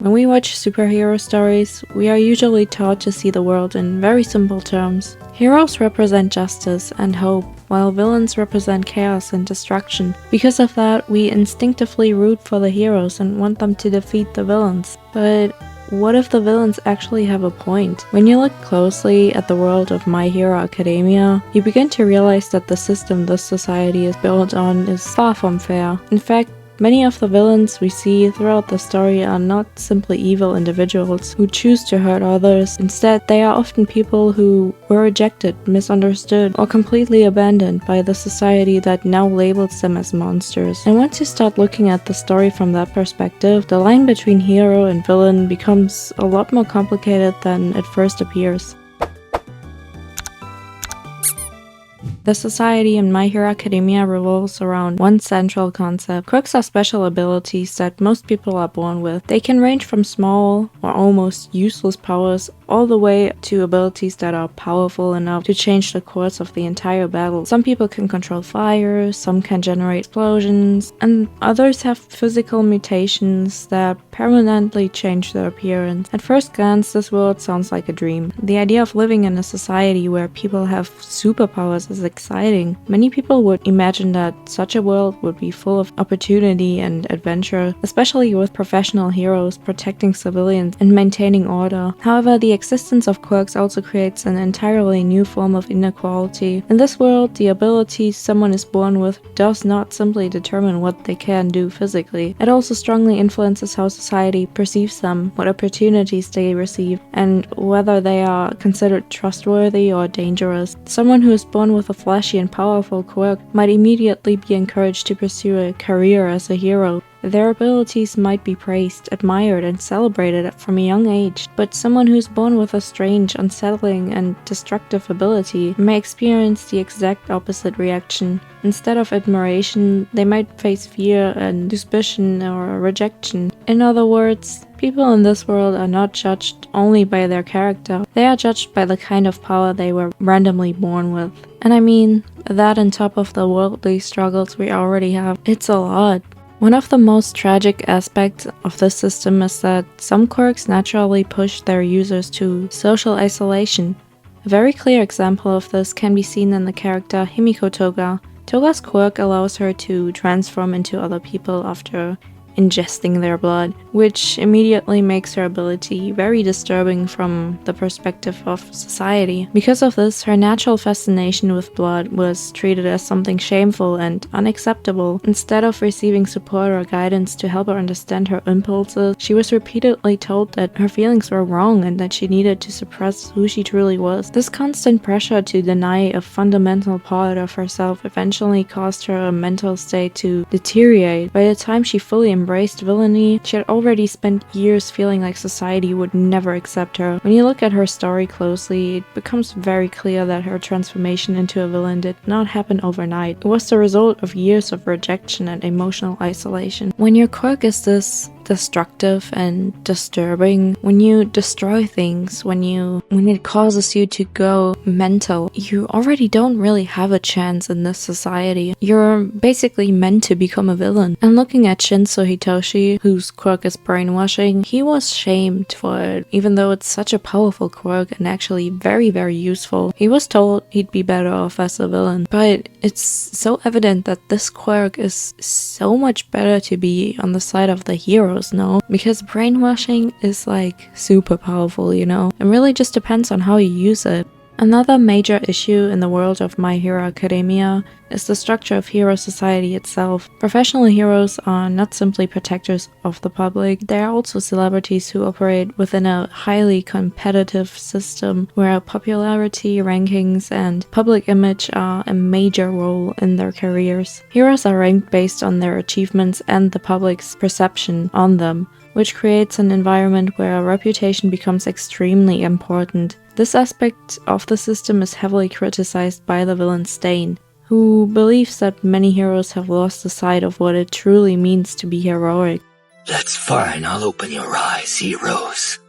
When we watch superhero stories, we are usually taught to see the world in very simple terms. Heroes represent justice and hope, while villains represent chaos and destruction. Because of that, we instinctively root for the heroes and want them to defeat the villains. But what if the villains actually have a point? When you look closely at the world of My Hero Academia, you begin to realize that the system this society is built on is far from fair. In fact, many of the villains we see throughout the story are not simply evil individuals who choose to hurt others. Instead, they are often people who were rejected, misunderstood, or completely abandoned by the society that now labels them as monsters. And once you start looking at the story from that perspective, the line between hero and villain becomes a lot more complicated than it first appears. The society in My Hero Academia revolves around one central concept. Quirks are special abilities that most people are born with. They can range from small or almost useless powers all the way to abilities that are powerful enough to change the course of the entire battle. Some people can control fire, some can generate explosions, and others have physical mutations that permanently change their appearance. At first glance, this world sounds like a dream. The idea of living in a society where people have superpowers is exciting. Many people would imagine that such a world would be full of opportunity and adventure, especially with professional heroes protecting civilians and maintaining order. However, the existence of quirks also creates an entirely new form of inequality. In this world, the ability someone is born with does not simply determine what they can do physically. It also strongly influences how society perceives them, what opportunities they receive, and whether they are considered trustworthy or dangerous. Someone who is born with a flashy and powerful quirk might immediately be encouraged to pursue a career as a hero. Their abilities might be praised, admired, and celebrated from a young age, but someone who's born with a strange, unsettling, and destructive ability may experience the exact opposite reaction. Instead of admiration, they might face fear and suspicion or rejection. In other words, people in this world are not judged only by their character, they are judged by the kind of power they were randomly born with. And I mean, that on top of the worldly struggles we already have, it's a lot. One of the most tragic aspects of this system is that some quirks naturally push their users to social isolation. A very clear example of this can be seen in the character Himiko Toga. Toga's quirk allows her to transform into other people after ingesting their blood, which immediately makes her ability very disturbing from the perspective of society. Because of this, her natural fascination with blood was treated as something shameful and unacceptable. Instead of receiving support or guidance to help her understand her impulses, she was repeatedly told that her feelings were wrong and that she needed to suppress who she truly was. This constant pressure to deny a fundamental part of herself eventually caused her mental state to deteriorate. By the time she fully embraced villainy, she had already spent years feeling like society would never accept her. When you look at her story closely, it becomes very clear that her transformation into a villain did not happen overnight. It was the result of years of rejection and emotional isolation. When your quirk is this destructive and disturbing, when you destroy things, when it causes you to go mental, you already don't really have a chance in this society. You're basically meant to become a villain. And looking at Shinzo Hitoshi, whose quirk is brainwashing, he was shamed for it. Even though it's such a powerful quirk and actually very, very useful, he was told he'd be better off as a villain. But it's so evident that this quirk is so much better to be on the side of the heroes, no? Because brainwashing is like super powerful, you know? It really just depends on how you use it. Another major issue in the world of My Hero Academia is the structure of hero society itself. Professional heroes are not simply protectors of the public, they are also celebrities who operate within a highly competitive system where popularity, rankings, and public image are a major role in their careers. Heroes are ranked based on their achievements and the public's perception on them, which creates an environment where reputation becomes extremely important. This aspect of the system is heavily criticized by the villain Stain, who believes that many heroes have lost the sight of what it truly means to be heroic. That's fine, I'll open your eyes, heroes.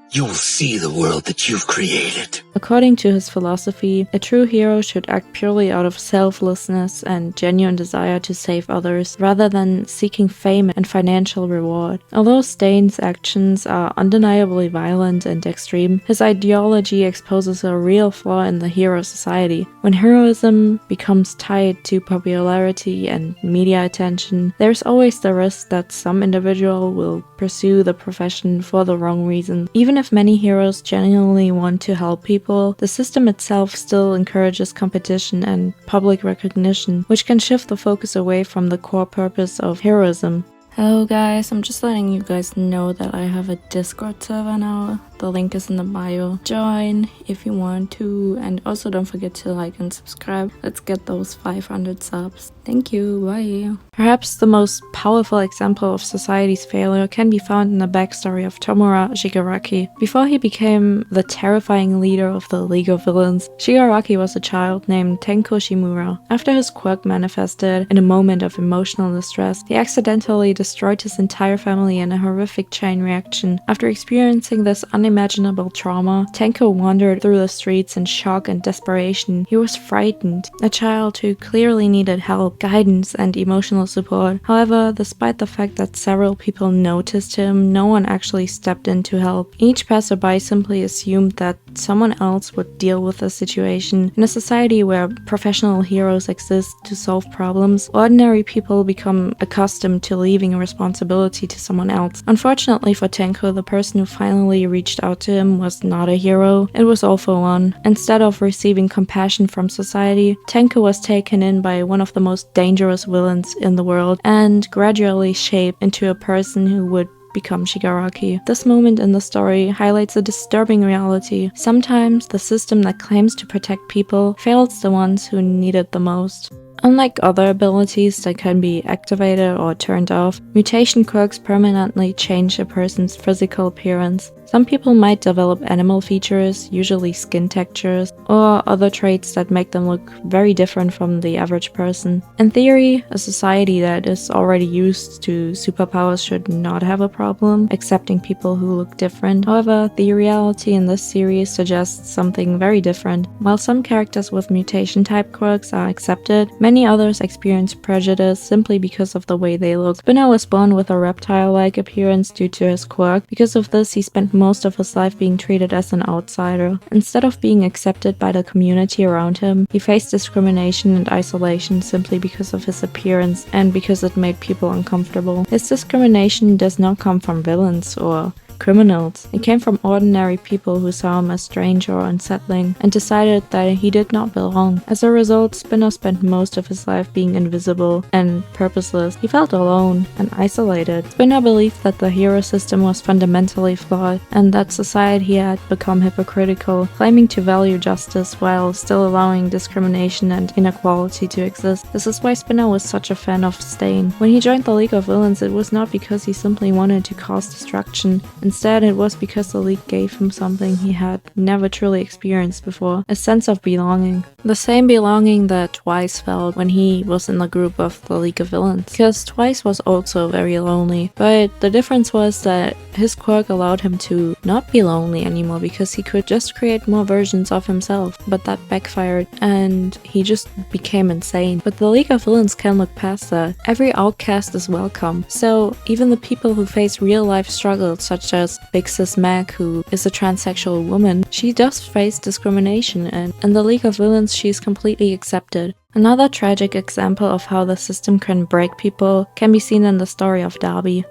You will see the world that you've created. According to his philosophy, a true hero should act purely out of selflessness and genuine desire to save others, rather than seeking fame and financial reward. Although Stain's actions are undeniably violent and extreme, his ideology exposes a real flaw in the hero society. When heroism becomes tied to popularity and media attention, there's always the risk that some individual will pursue the profession for the wrong reason. Even if many heroes genuinely want to help people, the system itself still encourages competition and public recognition, which can shift the focus away from the core purpose of heroism. Hello guys, I'm just letting you guys know that I have a Discord server now. The link is in the bio. Join if you want to, and also don't forget to like and subscribe. Let's get those 500 subs. Thank you, bye. Perhaps the most powerful example of society's failure can be found in the backstory of Tomura Shigaraki. Before he became the terrifying leader of the League of Villains, Shigaraki was a child named Tenko Shimura. After his quirk manifested in a moment of emotional distress, he accidentally destroyed his entire family in a horrific chain reaction. After experiencing this unimaginable trauma, Tenko wandered through the streets in shock and desperation. He was frightened, a child who clearly needed help, guidance, and emotional support. However, despite the fact that several people noticed him, no one actually stepped in to help. Each passerby simply assumed that someone else would deal with the situation. In a society where professional heroes exist to solve problems, ordinary people become accustomed to leaving responsibility to someone else. Unfortunately for Tenko, the person who finally reached out to him was not a hero, it was all for one. Instead of receiving compassion from society, Tenko was taken in by one of the most dangerous villains in the world and gradually shaped into a person who would become Shigaraki. This moment in the story highlights a disturbing reality. Sometimes the system that claims to protect people fails the ones who need it the most. Unlike other abilities that can be activated or turned off, mutation quirks permanently change a person's physical appearance. Some people might develop animal features, usually skin textures, or other traits that make them look very different from the average person. In theory, a society that is already used to superpowers should not have a problem accepting people who look different. However, the reality in this series suggests something very different. While some characters with mutation-type quirks are accepted, many others experience prejudice simply because of the way they look. Spinner was born with a reptile-like appearance due to his quirk. Because of this, he spent most of his life being treated as an outsider. Instead of being accepted by the community around him, he faced discrimination and isolation simply because of his appearance and because it made people uncomfortable. His discrimination does not come from villains or criminals. It came from ordinary people who saw him as strange or unsettling and decided that he did not belong. As a result, Spinner spent most of his life being invisible and purposeless. He felt alone and isolated. Spinner believed that the hero system was fundamentally flawed and that society had become hypocritical, claiming to value justice while still allowing discrimination and inequality to exist. This is why Spinner was such a fan of Stain. When he joined the League of Villains, it was not because he simply wanted to cause destruction. Instead, it was because the League gave him something he had never truly experienced before, a sense of belonging. The same belonging that Twice felt when he was in the group of the League of Villains. Because Twice was also very lonely, but the difference was that his quirk allowed him to not be lonely anymore because he could just create more versions of himself. But that backfired and he just became insane. But the League of Villains can look past that. Every outcast is welcome. So even the people who face real life struggles such as Big Sis Meg, who is a transsexual woman, she does face discrimination, and in the League of Villains she's completely accepted. Another tragic example of how the system can break people can be seen in the story of Darby.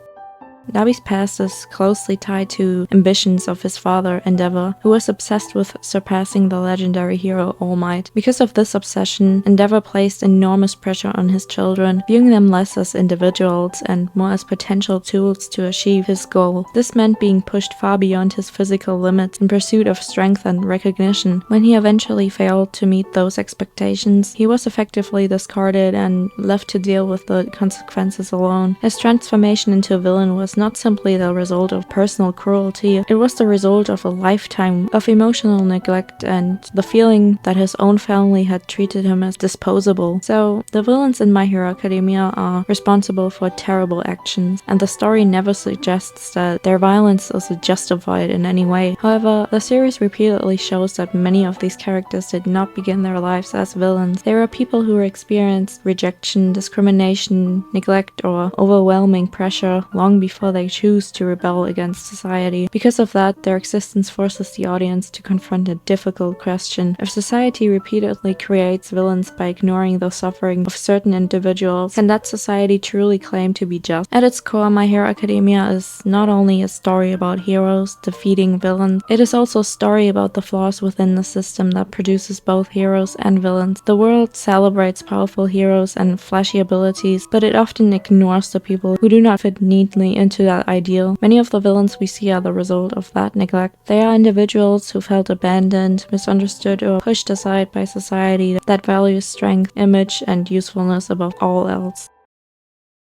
Darby's past is closely tied to ambitions of his father, Endeavor, who was obsessed with surpassing the legendary hero All Might. Because of this obsession, Endeavor placed enormous pressure on his children, viewing them less as individuals and more as potential tools to achieve his goal. This meant being pushed far beyond his physical limits in pursuit of strength and recognition. When he eventually failed to meet those expectations, he was effectively discarded and left to deal with the consequences alone. His transformation into a villain was not simply the result of personal cruelty, it was the result of a lifetime of emotional neglect and the feeling that his own family had treated him as disposable. So, the villains in My Hero Academia are responsible for terrible actions, and the story never suggests that their violence is justified in any way. However, the series repeatedly shows that many of these characters did not begin their lives as villains. They were people who experienced rejection, discrimination, neglect, or overwhelming pressure long before they choose to rebel against society. Because of that, their existence forces the audience to confront a difficult question. If society repeatedly creates villains by ignoring the suffering of certain individuals, can that society truly claim to be just? At its core, My Hero Academia is not only a story about heroes defeating villains, it is also a story about the flaws within the system that produces both heroes and villains. The world celebrates powerful heroes and flashy abilities, but it often ignores the people who do not fit neatly into that ideal. Many of the villains we see are the result of that neglect. They are individuals who felt abandoned, misunderstood, or pushed aside by society that values strength, image, and usefulness above all else.